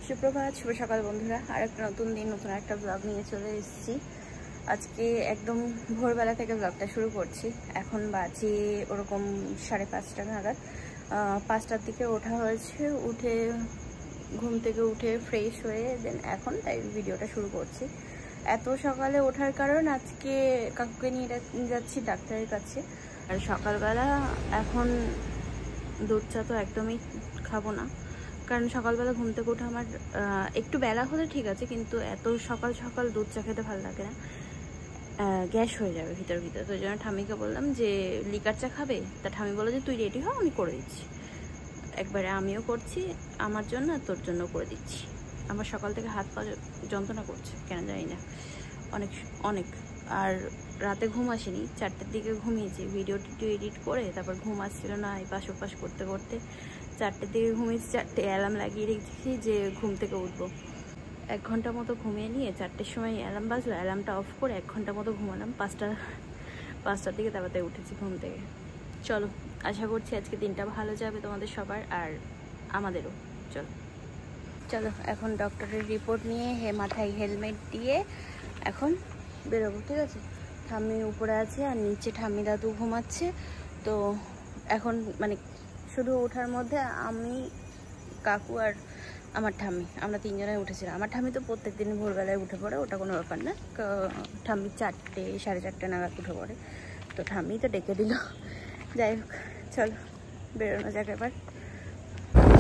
সুপ্রভাত, শুভ সকাল বন্ধুরা। আর একটা নতুন দিন, নতুন একটা ব্লগ নিয়ে চলে এসেছি। আজকে একদম ভোরবেলা থেকে ব্লগটা শুরু করছি। এখন বাজে ওরকম 5:30 নাগাদ। 5টার দিকে ওঠা হয়েছে, ঘুম থেকে উঠে ফ্রেশ হয়ে দেন এখন তাই ভিডিওটা শুরু করছি। এত সকালে ওঠার কারণ আজকে কাকুকে নিয়ে যাচ্ছি ডাক্তারের কাছে। আর সকালবেলা এখন দুধ চা তো একদমই খাবো না, কারণ সকালবেলা ঘুম থেকে উঠে আমার একটু বেলা হলে ঠিক আছে, কিন্তু এত সকাল সকাল দুধ চা খেতে ভালো লাগে না, গ্যাস হয়ে যাবে ভিতর। তো ওই জন্য ঠাম্মিকে বললাম যে লিকার চা খাবে, তা ঠাম্মি বললো যে তুই রেডি হ, আমি করে দিচ্ছি। একবারে আমিও করছি আমার জন্য আর তোর জন্য করে দিচ্ছি। আমার সকাল থেকে হাত পা যন্ত্রণা করছে কেন জানি না, অনেক। আর রাতে ঘুম আসেনি, 4টার দিকে ঘুমিয়েছি, ভিডিও এডিট করে তারপর ঘুম আসছিল না, এই পাশ ওপাশ করতে করতে 4টার দিকে ঘুমিয়েছি। 4টে অ্যালার্ম লাগিয়ে রেখেছি যে ঘুম থেকে উঠবো। 1 ঘন্টা মতো ঘুমিয়ে নিয়ে 4টের সময় অ্যালার্ম বাজলো, অ্যালার্মটা অফ করে 1 ঘন্টা মতো ঘুমালাম। 5টার দিকে তারপরে উঠেছি ঘুম থেকে। চলো, আশা করছি আজকে দিনটা ভালো যাবে তোমাদের সবার আর আমাদেরও। চলো এখন ডক্টরের রিপোর্ট নিয়ে মাথায় হেলমেট দিয়ে এখন বেরোবো, ঠিক আছে? ঠাম্মি উপরে আছে আর নিচে ঠাম্মি দাদু ঘুমাচ্ছে। তো এখন মানে শুধু ওঠার মধ্যে আমি, কাকু আর আমার ঠাম্মি, আমরা 3 জনে উঠেছিলাম। আমার ঠাম্মি তো প্রত্যেক দিন ভোরবেলায় উঠে পড়ে, ওটা কোনো ব্যাপার না। ঠাম্মি 4টে 4:30 নাগাদ উঠে পড়ে, তো ঠাম্মি তো ডেকে দিল। যাই হোক, চলো বেরোনো যাক এবার।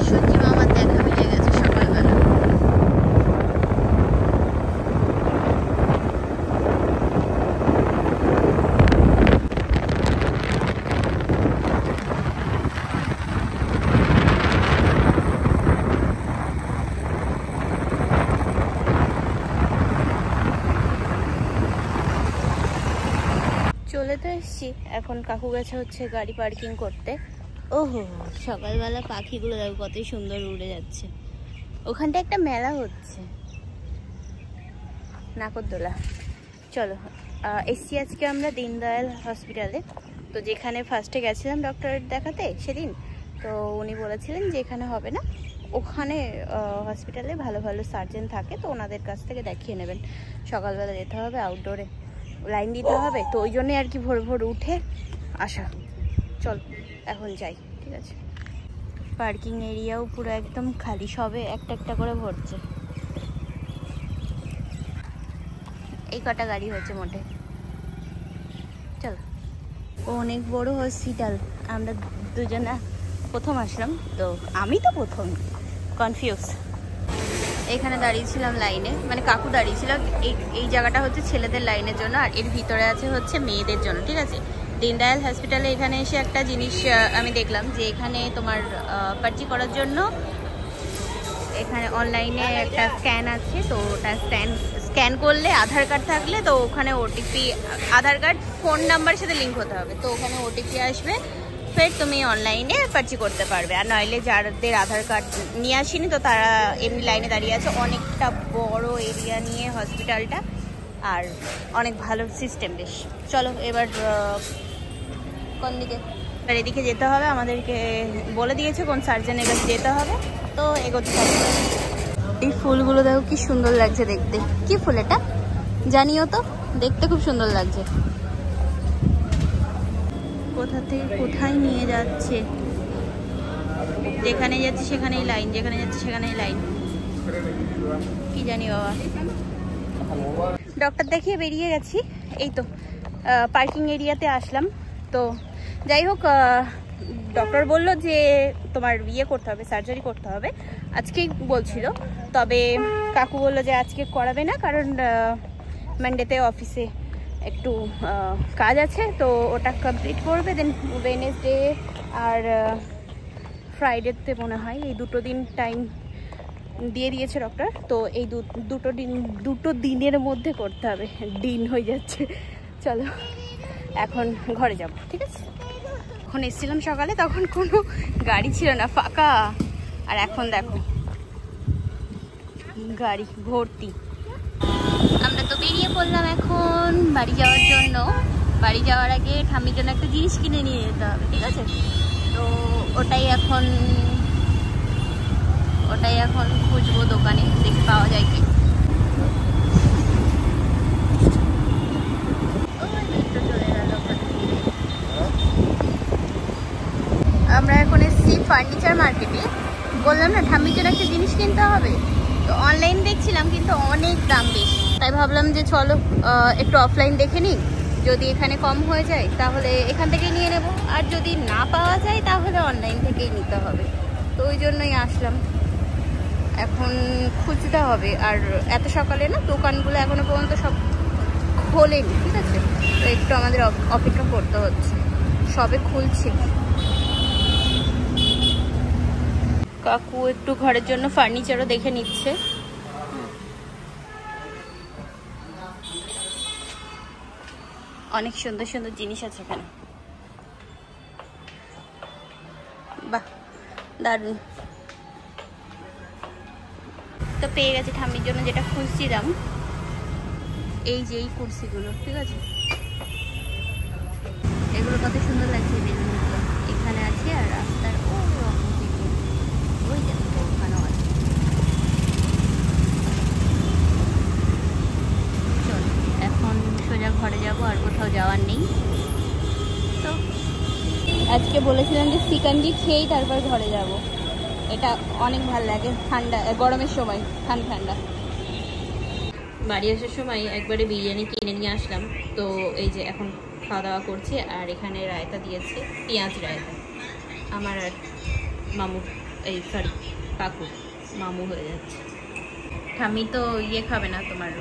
সত্যি মামার দেখা মিলে গেছে সকালবেলা। চলে তো এসছি, এখন কাকু গেছে হচ্ছে গাড়ি পার্কিং করতে। ওহো, সকালবেলা পাখিগুলো দেখো কতই সুন্দর উড়ে যাচ্ছে। ওখানটা একটা মেলা হচ্ছে, নাগরদোলা। চলো, এসছি আজকে আমরা দীনদয়াল হসপিটালে। তো যেখানে ফার্স্টে গেছিলাম ডক্টরের দেখাতে সেদিন, তো উনি বলেছিলেন যে এখানে হবে না, ওখানে হসপিটালে ভালো ভালো সার্জেন থাকে, তো ওনাদের কাছ থেকে দেখিয়ে নেবেন। সকালবেলা যেতে হবে, আউটডোরে লাইন দিতে হবে, তো ওই জন্যই আর কি ভোর ভোর উঠে আসা। চল এখন যাই, ঠিক আছে? পার্কিং এরিয়াও পুরো একদম খালি, সবে একটা একটা করে ভরছে। এই কটা গাড়ি হয়েছে মোটে। চলো, অনেক বড় হসপিটাল। আমরা দুজনা প্রথম আসলাম, তো আমি তো প্রথম কনফিউজ। এখানে দাঁড়িয়েছিলাম লাইনে, মানে কাকু দাঁড়িয়েছিল। এই জায়গাটা হচ্ছে ছেলেদের লাইনের জন্য, আর এর ভিতরে আছে হচ্ছে মেয়েদের জন্য, ঠিক আছে? দীনদয়াল হসপিটালে এখানে এসে একটা জিনিস আমি দেখলাম যে এখানে তোমার পার্চি করার জন্য এখানে অনলাইনে একটা স্ক্যান আছে, তো ওটা স্ক্যান করলে আধার কার্ড থাকলে তো ওখানে ওটিপি, আধার কার্ড ফোন নাম্বারের সাথে লিঙ্ক হতে হবে, তো ওখানে ওটিপি আসবে, ফের তুমি অনলাইনে পার্চি করতে পারবে। আর নইলে যাদের আধার কার্ড নিয়ে আসেনি তো তারা এমনি লাইনে দাঁড়িয়ে আছে। অনেকটা বড় এরিয়া নিয়ে হসপিটালটা, আর অনেক ভালো সিস্টেম বেশ। চলো এবার কোন দিকে? এবার এদিকে যেতে হবে, আমাদেরকে বলে দিয়েছে কোন সার্জেনের কাছে যেতে হবে, তো এগোতে হবে। এই ফুলগুলো দেখো কি সুন্দর লাগছে দেখতে। কি ফুল এটা জানিও তো, দেখতে খুব সুন্দর লাগছে। কোথা থেকে কোথায় নিয়ে যাচ্ছে, যেখানে যাচ্ছে সেখানেই লাইন, যেখানে যাচ্ছে সেখানেই লাইন, কি জানি বাবা। ডক্টর দেখিয়ে বেরিয়ে গেছি, এই তো পার্কিং এরিয়াতে আসলাম। তো যাই হোক, ডক্টর বলল যে তোমার করতে হবে, সার্জারি করতে হবে আজকেই বলছিল। তবে কাকু বললো যে আজকে করাবে না, কারণ মানডেতে অফিসে একটু কাজ আছে, তো ওটা কমপ্লিট করবে। দেন ওয়েডনেসডে আর ফ্রাইডেতে মনে হয়, এই 2 দিন টাইম দিয়ে দিয়েছে ডক্টর। তো এই দুটো দিনের মধ্যে করতে হবে। দিন হয়ে যাচ্ছে। চলো এখন ঘরে যাব, ঠিক আছে? এখন এসেছিলাম সকালে, তখন কোনো গাড়ি ছিল না, ফাঁকা। আর এখন দেখো গাড়ি ভর্তি। আমরা তো বেরিয়ে পড়লাম এখন বাড়ি যাওয়ার জন্য। বাড়ি যাওয়ার আগে ঠাম্মির জন্য একটা জিনিস কিনে নিয়ে যেতে হবে, ঠিক আছে? তো ওটাই এখন ওটাই এখন খুঁজবো দোকানে, দেখে পাওয়া যায় কি। আমরা এখন এসেছি ফার্নিচার মার্কেটে। বললাম না ঠাম্মির জন্য একটা জিনিস কিনতে হবে, তো অনলাইন দেখছিলাম কিন্তু অনেক দাম বেশি, তাই ভাবলাম যে চলো একটু অফলাইন দেখে নিই, যদি এখানে কম হয়ে যায় তাহলে এখান থেকেই নিয়ে নেব, আর যদি না পাওয়া যায় তাহলে অনলাইন থেকেই নিতে হবে। তো ওই জন্যই আসলাম, এখন খুঁজতে হবে। আর এত সকালে না দোকানগুলো এখনো পর্যন্ত সব খোলেনি, ঠিক আছে, তো একটু আমাদের অপেক্ষা করতে হচ্ছে, সবে খুলছে। কাকু একটু ঘরের জন্য ফার্নিচারও দেখে নিচ্ছে। অনেক সুন্দর সুন্দর জিনিস আছে এখানে, বাহ দারুণ। তো পেয়ে গেছি ঠাম্মির জন্য যেটা খুঁজছিলাম, এই যে এই কুর্সিগুলো, ঠিক আছে, এগুলো কত সুন্দর লাগছে বেলুনগুলো। এখানে আছে আর রাস্তার ওই দেখো ওখানেও আছে। চল এখন সোজা ঘরে যাব, আর কোথাও যাওয়ার নেই। তো আজকে বলেছিলাম যে চিকেনটি খেয়েই তারপর ঘরে যাব, এটা অনেক ভালো লাগে ঠান্ডা গরমের সময়, ঠান্ডা ঠান্ডা। বাড়ি আসার সময় একবারে বিরিয়ানি কিনে নিয়ে আসলাম। তো এই যে এখন খাওয়া দাওয়া করছি, আর এখানে রায়তা দিয়েছে, পেঁয়াজ রায়তা। আমার আর মামু, এই সরি কাকু, মামু হয়ে যাচ্ছে। ঠাম্মি তো ইয়ে খাবে না, তোমার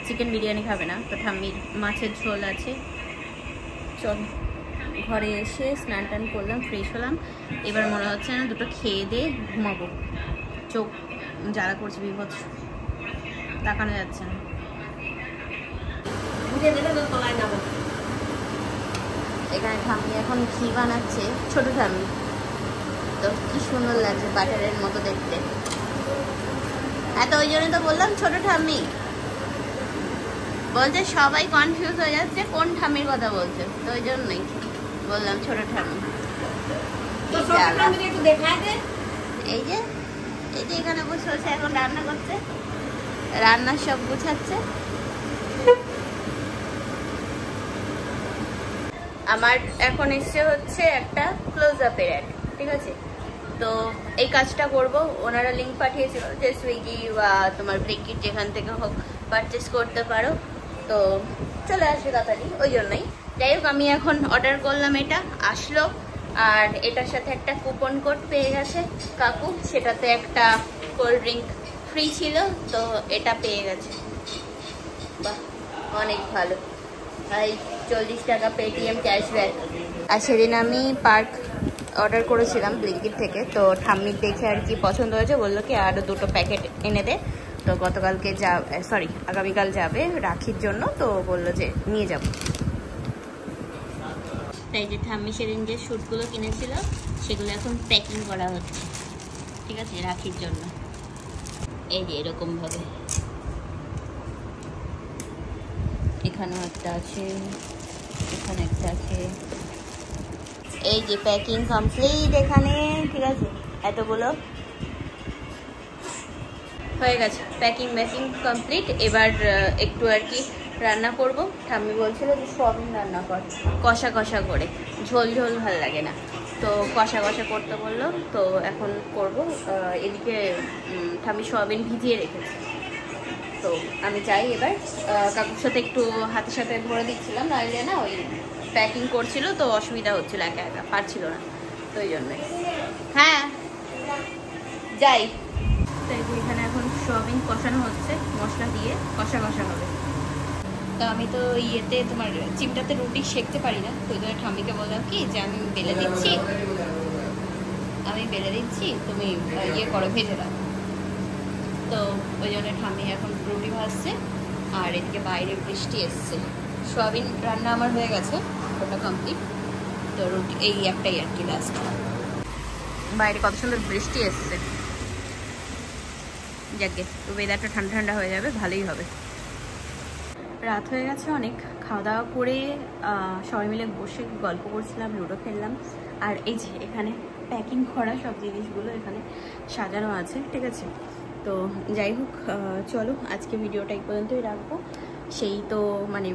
চিকেন বিরিয়ানি খাবে না, তো ঠাম্মির মাছের ঝোল আছে। চল ঘরে এসে স্নান টান করলাম, ফ্রেশ হলাম, এবার মনে হচ্ছে না দুটো খেয়ে দিয়ে ঘুমাবো, চোখ জ্বালা করছে বিভৎস, তাকানো যাচ্ছে না। এখানে ঠাম্মি এখন ঘি বানাচ্ছে, ছোট ঠাম্মি, তো কি সুন্দর লাগছে, বাটারের মতো দেখতে। হ্যাঁ, তো ওই জন্য তো বললাম ছোট ঠাম্মি। বলছে সবাই কনফিউজ হয়ে যাচ্ছে কোন ঠাম্মির কথা বলছে, তো ওই জন্যই বললাম ছোট ঠাম্মি। এই যে এখানে বসে বসে এখন রান্না করছে, রান্নার সব গুছাচ্ছে। আমার এখন এসছে হচ্ছে একটা ক্লোজ আপের অ্যাড, ঠিক আছে, তো এই কাজটা করব। ওনারা লিঙ্ক পাঠিয়েছিল যে সুইগি বা তোমার ব্লিঙ্কিট যেখান থেকে হোক পারচেস করতে পারো, তো চলে আসবে তাড়াতাড়ি, ওই জন্যই। যাই হোক, আমি এখন অর্ডার করলাম, এটা আসলো, আর এটার সাথে একটা কুপন কোড পেয়ে গেছে কাকু, সেটাতে একটা কোল্ড ড্রিঙ্ক ফ্রি ছিল, তো এটা পেয়ে গেছে। বাহ, অনেক ভালো। এই 40 টাকা পেটিএম ক্যাশব্যাক। আর সেদিন আমি পার্ক অর্ডার করেছিলাম ব্লিঙ্কিট থেকে, তো ঠাম্মির দেখে আর কি পছন্দ হয়েছে, বললো কি আরও 2টো প্যাকেট এনে দে। তো গতকালকে আগামীকাল যাবে রাখির জন্য, তো বললো যে নিয়ে যাব। তাই যে ঠাম্মি সেদিন যে স্যুটগুলো কিনেছিল সেগুলো এখন প্যাকিং করা হচ্ছে, ঠিক আছে, রাখির জন্য। এই যে এরকমভাবে, এখানেও একটা আছে, এখানে একটা আছে, এই যে প্যাকিং কমপ্লিট এখানে, ঠিক আছে, এতগুলো হয়ে গেছে, প্যাকিং কমপ্লিট। এবার একটু আর কি রান্না করব। ঠাম্মি বলছিল যে সোয়াবিন রান্না কর, কষা কষা করে, ঝোল ঝোল ভাল লাগে না, তো কষা কষা করতে বললো, তো এখন করব। এদিকে ঠাম্মি সোয়াবিন ভিজিয়ে রেখেছে, তো আমি চাই এবার কাকুর সাথে একটু হাতে সাথে ধরে দিচ্ছিলাম, নাহলে না ওই প্যাকিং করছিল তো অসুবিধা হচ্ছিল, একা একা পারছিল না, তো ওই জন্যই। হ্যাঁ যাই। তাই এখানে এখন সোয়াবিন কষানো হচ্ছে, মশলা দিয়ে কষা কষা হবে। তো আমি তো ইয়েতে তোমার চিমটাতে রুটি সেঁকতে পারি না, তো ওই জন্য ঠাম্মিকে বললাম কি যে আমি বেলে দিচ্ছি, তুমি ইয়ে করো, ভেজে দাও। তো ওই জন্য ঠাম্মি এখন রুটি ভাজছে, আর এদিকে বাইরে বৃষ্টি এসছে। সোয়াবিন রান্না আমার হয়ে গেছে, ওটা কমপ্লিট, তো রুটি এই একটাই আর কি লাস্ট। বাইরে কত সুন্দর বৃষ্টি এসছে, যাকে তো ওয়েদারটা ঠান্ডা ঠান্ডা হয়ে যাবে, ভালোই হবে। রাত হয়ে গেছে অনেক, খাওয়া দাওয়া করে সবাই মিলে বসে গল্প করছিলাম, লুডো খেললাম। আর এই যে এখানে প্যাকিং করা সব জিনিসগুলো এখানে সাজানো আছে, ঠিক আছে। তো যাই হোক, চলো আজকে ভিডিওটা এই পর্যন্তই রাখবো। সেই তো মানে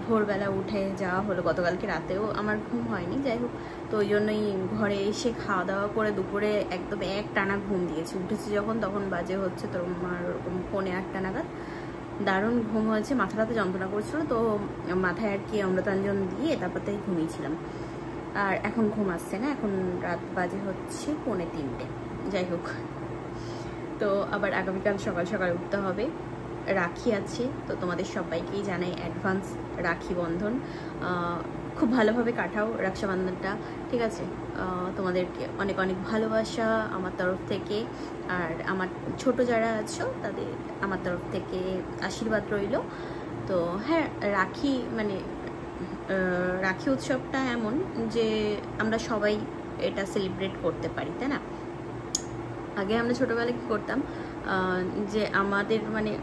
ভোরবেলা উঠে যাওয়া হলো, গতকালকে রাতেও আমার ঘুম হয়নি, যাই হোক। তো ওই জন্যই ঘরে এসে খাওয়া দাওয়া করে দুপুরে একদম এক টানা ঘুম দিয়েছি। উঠেছি যখন তখন বাজে হচ্ছে তোমার ওরকম 8:45 নাগাদ। দারুণ ঘুম হয়েছে, মাথাটাতে যন্ত্রণা করছিল, তো মাথায় আর কি অমৃতাঞ্জন দিয়ে তারপর তাই ঘুমিয়েছিলাম। আর এখন ঘুম আসছে না, এখন রাত বাজে হচ্ছে 2:45। যাই হোক, তো আবার আগামীকাল সকাল সকাল উঠতে হবে। রাখি আছে, তো তোমাদের সবাইকেই জানাই অ্যাডভান্স রাখি বন্ধন। খুব ভালোভাবে কাটাও রক্ষাবন্ধনটা, ঠিক আছে। তোমাদেরকে অনেক অনেক ভালোবাসা আমার তরফ থেকে, আর আমার ছোট যারা আছো তাদের আমার তরফ থেকে আশীর্বাদ রইল। তো হ্যাঁ, রাখি মানে রাখি উৎসবটা এমন যে আমরা সবাই এটা সেলিব্রেট করতে পারি, তাই না। আগে আমরা ছোটোবেলায় কী করতাম, যে আমাদের মানে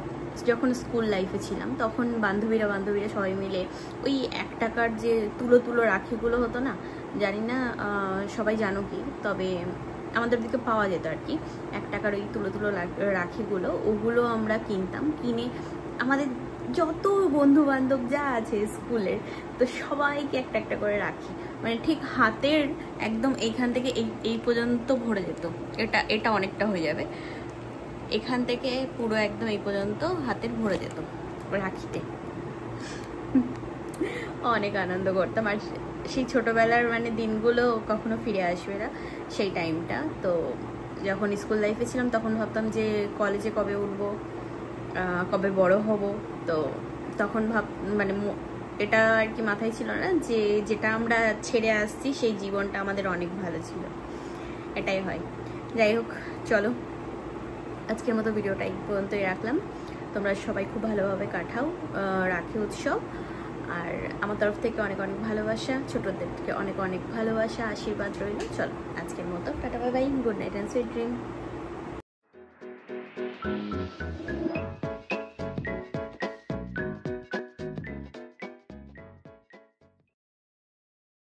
যখন স্কুল লাইফে ছিলাম তখন বান্ধবীরা সবাই মিলে ওই 1 টাকার যে তুলো রাখিগুলো হতো না, জানি না সবাই জানো কি, তবে আমাদের দিকে পাওয়া যেত আর কি 1 টাকার ওই তুলো রাখিগুলো। ওগুলো আমরা কিনতাম, কিনে আমাদের যত বন্ধু বান্ধব যা আছে স্কুলের, তো সবাইকে একটা করে রাখি, মানে ঠিক হাতের একদম এইখান থেকে এই পর্যন্ত ভরে যেত। এটা অনেকটা হয়ে যাবে, এখান থেকে পুরো একদম এই পর্যন্ত হাতের ভরে যেত রাখিতে। অনেক আনন্দ করতাম, আর সেই ছোটোবেলার মানে দিনগুলো কখনো ফিরে আসবে না, সেই টাইমটা। তো যখন স্কুল লাইফে ছিলাম তখন ভাবতাম যে কলেজে কবে উঠবো, কবে বড় হব। তো তখন মানে এটা আর কি মাথায় ছিল না যে যেটা আমরা ছেড়ে আসছি সেই জীবনটা আমাদের অনেক ভালো ছিল, এটাই হয়। যাই হোক, চলো আজকের মতো ভিডিওটা এই পর্যন্তই রাখলাম। তোমরা সবাই খুব ভালোভাবে কাটাও রাখি উৎসব, আর আমার তরফ থেকে অনেক অনেক ভালোবাসা, ছোটদের থেকে অনেক অনেক ভালোবাসা, আশীর্বাদ রইল। চলো আজকের মতো tata, bye bye, good night and sweet dream.